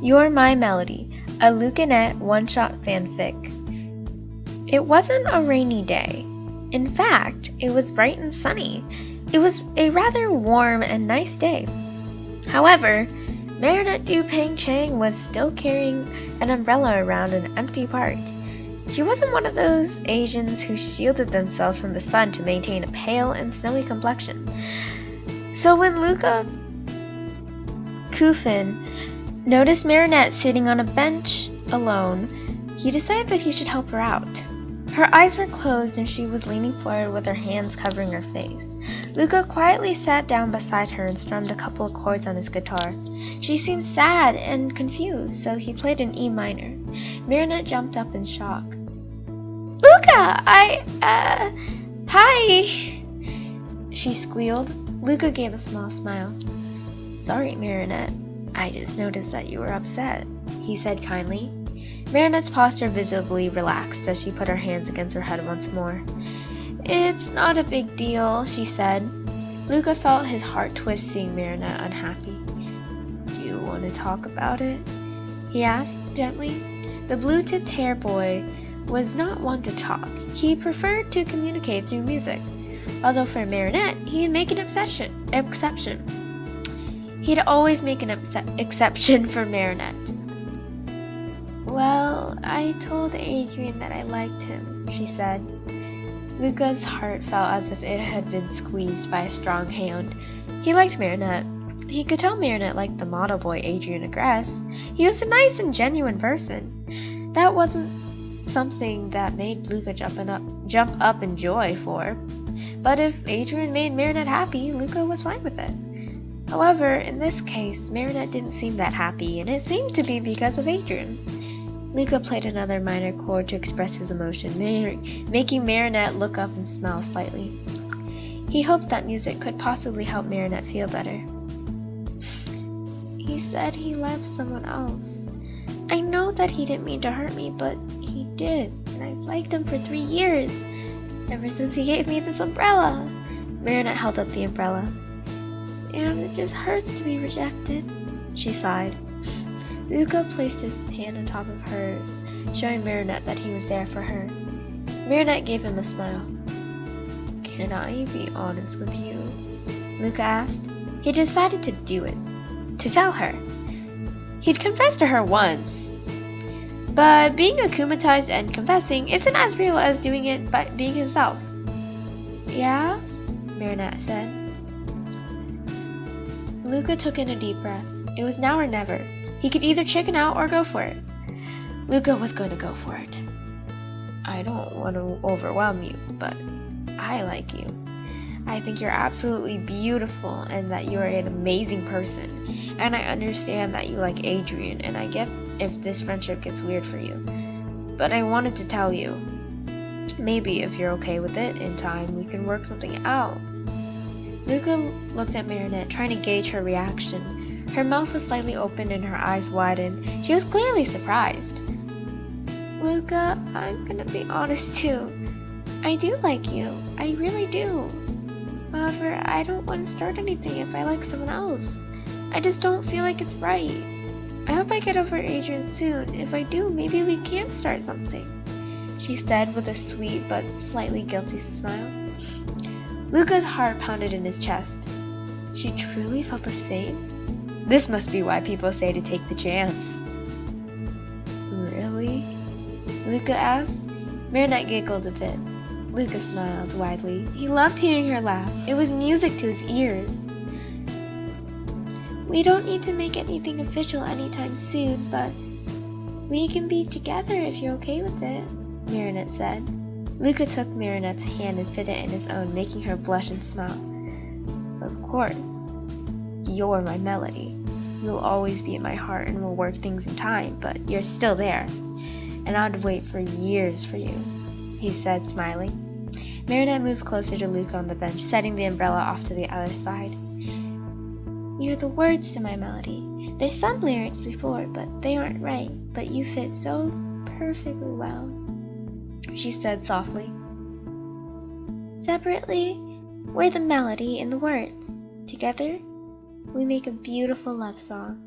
You're My Melody, a Lukanette one-shot fanfic. It wasn't a rainy day. In fact, it was bright and sunny. It was a rather warm and nice day. However, Marinette Dupang Chang was still carrying an umbrella around an empty park. She wasn't one of those Asians who shielded themselves from the sun to maintain a pale and snowy complexion. So when Luka Kufin noticed Marinette sitting on a bench alone, he decided that he should help her out. Her eyes were closed and she was leaning forward with her hands covering her face. Luka quietly sat down beside her and strummed a couple of chords on his guitar. She seemed sad and confused, so he played an E minor. Marinette jumped up in shock. "Luka, hi!" she squealed. Luka gave a small smile. "Sorry, Marinette. I just noticed that you were upset," he said kindly. Marinette's posture visibly relaxed as she put her hands against her head once more. "It's not a big deal," she said. Luka felt his heart twist seeing Marinette unhappy. "Do you want to talk about it?" he asked gently. The blue-tipped hair boy was not one to talk. He preferred to communicate through music. Although for Marinette, he'd make an exception. He'd always make an exception for Marinette. "Well, I told Adrian that I liked him," she said. Luka's heart felt as if it had been squeezed by a strong hand. He liked Marinette. He could tell Marinette liked the model boy Adrian Agreste. He was a nice and genuine person. That wasn't something that made Luka jump up in joy for. But if Adrian made Marinette happy, Luka was fine with it. However, in this case, Marinette didn't seem that happy, and it seemed to be because of Adrian. Luka played another minor chord to express his emotion, making Marinette look up and smile slightly. He hoped that music could possibly help Marinette feel better. "He said he loved someone else. I know that he didn't mean to hurt me, but he did, and I've liked him for 3 years. Ever since he gave me this umbrella." Marinette held up the umbrella. "And it just hurts to be rejected," she sighed. Luka placed his hand on top of hers, showing Marinette that he was there for her. Marinette gave him a smile. "Can I be honest with you?" Luka asked. He decided to do it, to tell her. He'd confessed to her once, but being akumatized and confessing isn't as real as doing it by being himself. "Yeah?" Marinette said. Luka took in a deep breath. It was now or never. He could either chicken out or go for it. Luka was going to go for it. "I don't want to overwhelm you, but I like you. I think you're absolutely beautiful and that you're an amazing person. And I understand that you like Adrian, and I get if this friendship gets weird for you. But I wanted to tell you. Maybe if you're okay with it, in time we can work something out." Luka looked at Marinette, trying to gauge her reaction. Her mouth was slightly open and her eyes widened. She was clearly surprised. "Luka, I'm gonna be honest too. I do like you. I really do. However, I don't want to start anything if I like someone else. I just don't feel like it's right. I hope I get over Adrian soon. If I do, maybe we can start something," she said with a sweet but slightly guilty smile. Luka's heart pounded in his chest. She truly felt the same? This must be why people say to take the chance. "Really?" Luka asked. Marinette giggled a bit. Luka smiled widely. He loved hearing her laugh. It was music to his ears. "We don't need to make anything official anytime soon, but we can be together if you're okay with it," Marinette said. Luka took Marinette's hand and fit it in his own, making her blush and smile. "Of course. You're my melody. You'll always be in my heart and we'll work things in time, but you're still there. And I'd wait for years for you," he said, smiling. Marinette moved closer to Luka on the bench, setting the umbrella off to the other side. "You're the words to my melody. There's some lyrics before, but they aren't right, but you fit so perfectly well," she said softly. "Separately, we're the melody and the words. Together, we make a beautiful love song."